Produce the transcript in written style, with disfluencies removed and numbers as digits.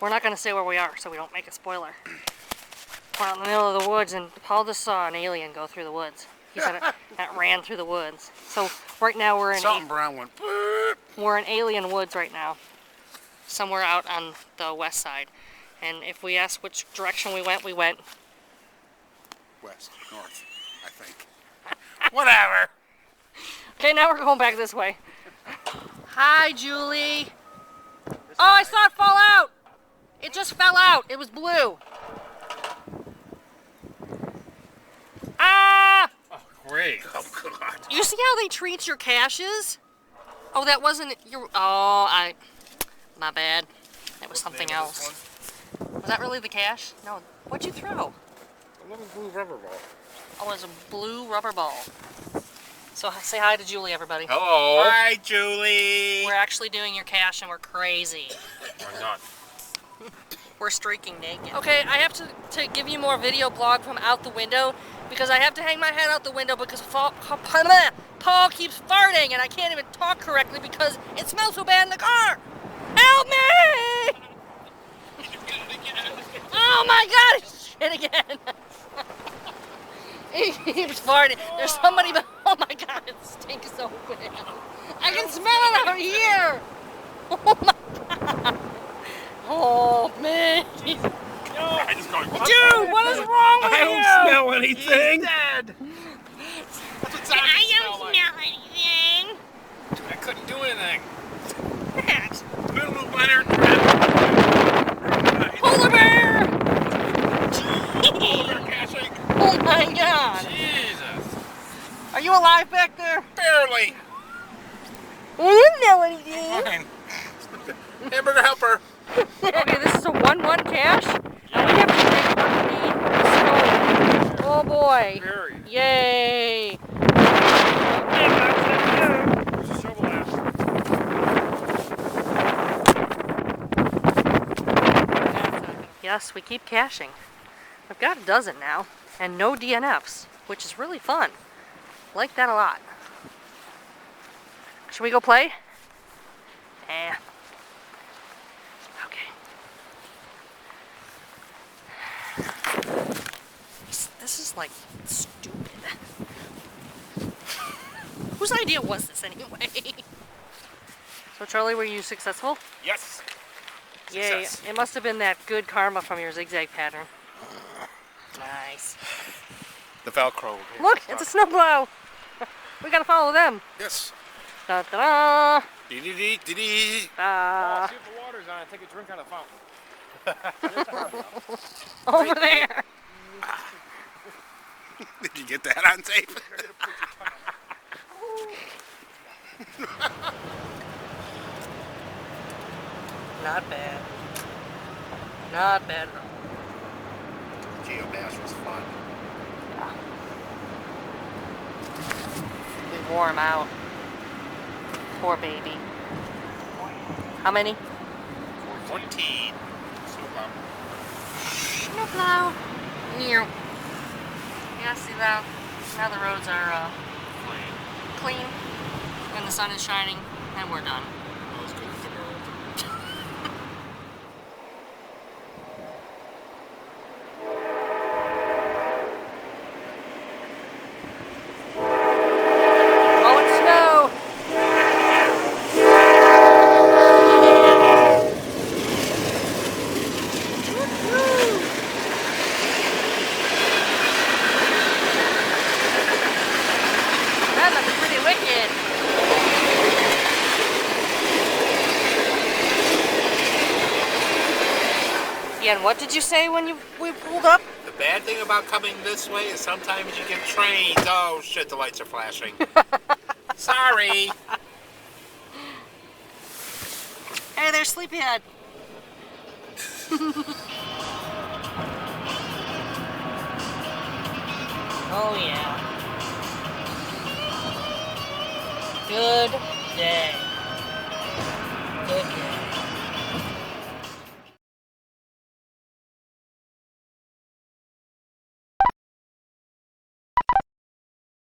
We're not going to say where we are so we don't make a spoiler. We're out in the middle of the woods, and Paul just saw an alien go through the woods. He said it ran through the woods. So right now we're in something brown went. we're in alien woods right now, somewhere out on the west side. And if we ask which direction we went West, north, I think. Whatever. Okay, now we're going back this way. Hi, Julie. Oh, I saw it fall out. It just fell out. It was blue. Ah! Oh, great. Oh, God. You see how they treat your caches? Oh, that wasn't your... Oh, my bad. That was something else. Was that really the cache? No. What'd you throw? A little blue rubber ball. Oh, it was a blue rubber ball. So say hi to Julie, everybody. Hello. Hi, Julie. We're actually doing your cache and we're crazy. We're not. We're streaking naked. Okay, I have to give you more video blog from out the window because I have to hang my head out the window because Paul keeps farting and I can't even talk correctly because it smells so bad in the car. Help me! Oh my God, it's shit again. He keeps farting. There's somebody, oh my God, it stinks so bad. I can smell it out here. Oh my God. Oh man. I just going, Dude, what is wrong with you? I don't smell anything. He's dead. That's what I don't smell anything. Dude, I couldn't do anything. Matt. Little Leonard. Polar bear. Polar bear caching. Oh my God. Jesus. Are you alive back there? Barely. I don't know anything. Fine. Hamburger helper. Okay, this is a 1-1 cache. And we have to take underneath the snow. Oh boy. Very. Yay. There's a shovel ash. Yes, we keep caching. We've got a dozen now, and no DNFs, which is really fun. Like that a lot. Should we go play? Eh. Okay. This is like stupid. Whose idea was this anyway? So Charlie, were you successful? Yes. Yay. Success. It must have been that good karma from your zigzag pattern. Nice. The Velcro. Look, it's a snowplow. We gotta follow them. Yes. Da da da. Dee-dee-dee-dee-dee. Da. See if the water's on. Take a drink out of the fountain. Over there. Did you get that on tape? Not bad. Not bad at all. Geodash was fun. Yeah. We wore him out. Poor baby. How many? 14. Snowplow. Snowplow. Yeah, see that? Now the roads are clean, and the sun is shining, and we're done. That was good for the world. Blowing snow. That looks pretty wicked. Yeah, and what did you say when we pulled up? The bad thing about coming this way is sometimes you get trains. Oh shit, the lights are flashing. Sorry. Hey, there's Sleepyhead. Oh yeah. Good